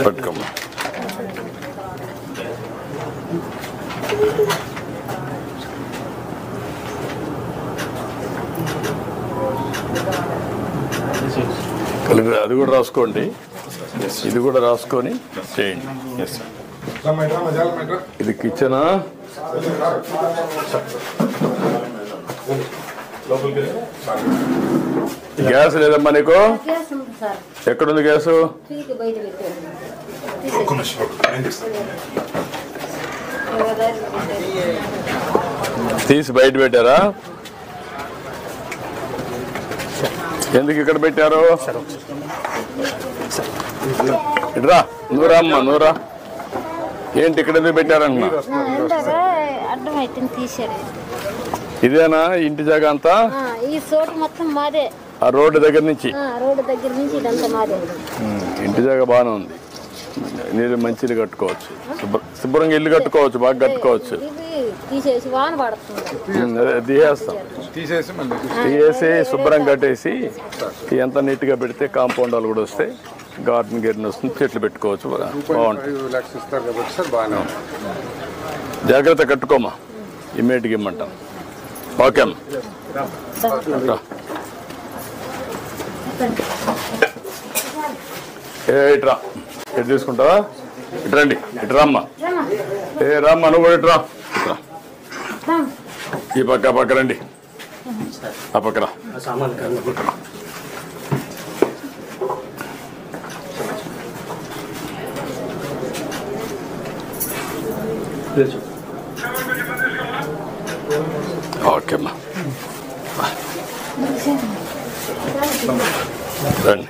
పట్టుకోమ్మా. అది కూడా రాసుకోండి, ఇది కూడా రాసుకొని చేయండి. ఇది కిచెనా? గ్యాస్ లేదమ్మా నీకు? ఎక్కడుంది గ్యాసు? తీసి బయట పెట్టారా? ఎందుకు ఇక్కడ పెట్టారు? ఇట్రా, నూరమ్మా నూరా. ఏంటి ఇక్కడ ఎందుకు పెట్టారన్నా? ఇదేనా ఇంటి జాగా అంతా? ఈ చోటు మొత్తం మాదే. ఆ రోడ్డు దగ్గర నుంచి ఇదంతా మాదే. ఇంటి జాగా బాగానే ఉంది. నీళ్ళు మంచిది కట్టుకోవచ్చు, శుభ్రంగా ఇల్లు కట్టుకోవచ్చు, బాగా కట్టుకోవచ్చు. తీసేసి వాన పడుతుంది, అదే తీసేస్తాం. తీసేసి శుభ్రం కట్టేసి ఎంత నీట్గా పెడితే కాంపౌండ్ వాళ్ళు కూడా వస్తాయి, గార్డెన్ గిర్డెన్ వస్తుంది, చెట్లు పెట్టుకోవచ్చు, బాగుంటుంది. జాగ్రత్త కట్టుకోమా, ఇమ్మీడియట్గా ఇమ్మంటాం. ఓకే అమ్మా. ఇట్రా, ఇటు తీసుకుంటావా? ఇటు రండి, ఇటు రామ్మా. రామ్మా, నువ్వు కూడా ఇట్రా. ఇట్రా, ఈ పక్క పక్క రండి, ఆ పక్కరా. ఓకే అమ్మా, రండి.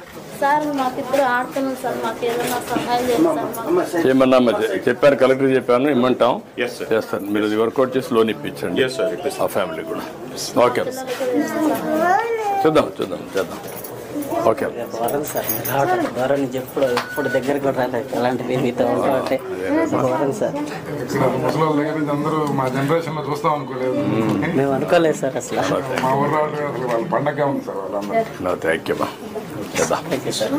ఏమన్నా చెప్పాను, కలెక్టర్ చెప్పాను, ఇమ్మంటాం, చేస్తాను. మీరు అది వర్కౌట్ చేసి లోన్ ఇప్పించండి ఆ ఫ్యామిలీ కూడా. ఓకే, చూద్దాం చూద్దాం చేద్దాం. ఓకే ఎప్పుడు దగ్గరకు అలాంటివి మీతో ఉంటే సార్. మా జనరేషన్ లో చూస్తాం అనుకోలేదు, మేము అనుకోలేదు సార్ అసలు. మా ఊర్లో వాళ్ళ పండగ ఉంది సార్ వాళ్ళందరూ. థ్యాంక్ యూ మా, చేద్దాం. సార్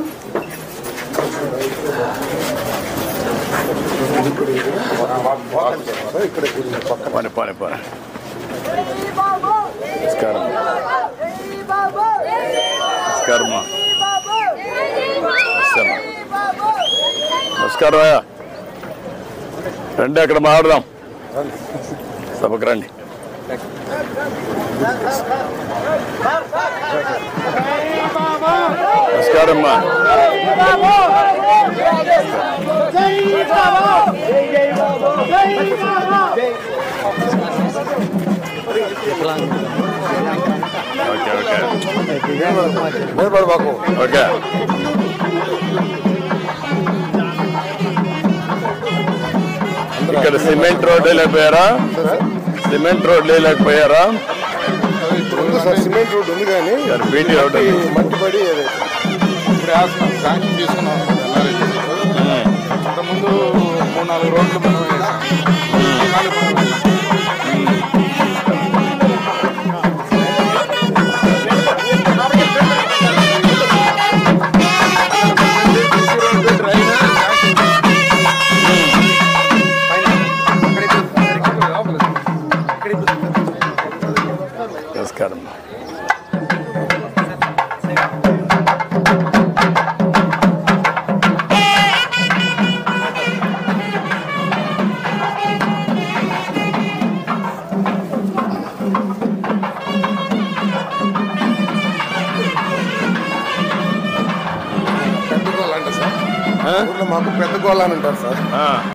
పని పని పని. నమస్కారం నమస్కారమ్మా. నమస్కారం. రండి, అక్కడ మాట్లాడదాం, సభకు రండి. నమస్కారమ్మా. Okay okay okay. ఇక్కడ సిమెంట్ రోడ్ లేకపోయారా? సిమెంట్ రోడ్ లేకపోయారా? సిమెంట్ రోడ్ ఉంది కానీ బీటీ రోడ్ మట్టిపడి ఇప్పుడు వేస్తున్నాం, శాంక్షన్ తీసుకున్నాం. అంతకుముందు 3-4 రోడ్లు మనం వేసాం. నమస్కారం. పెద్ద గోళ అంటారు సార్, ఊర్లో మాకు పెద్ద గోళ అని అంటారు సార్.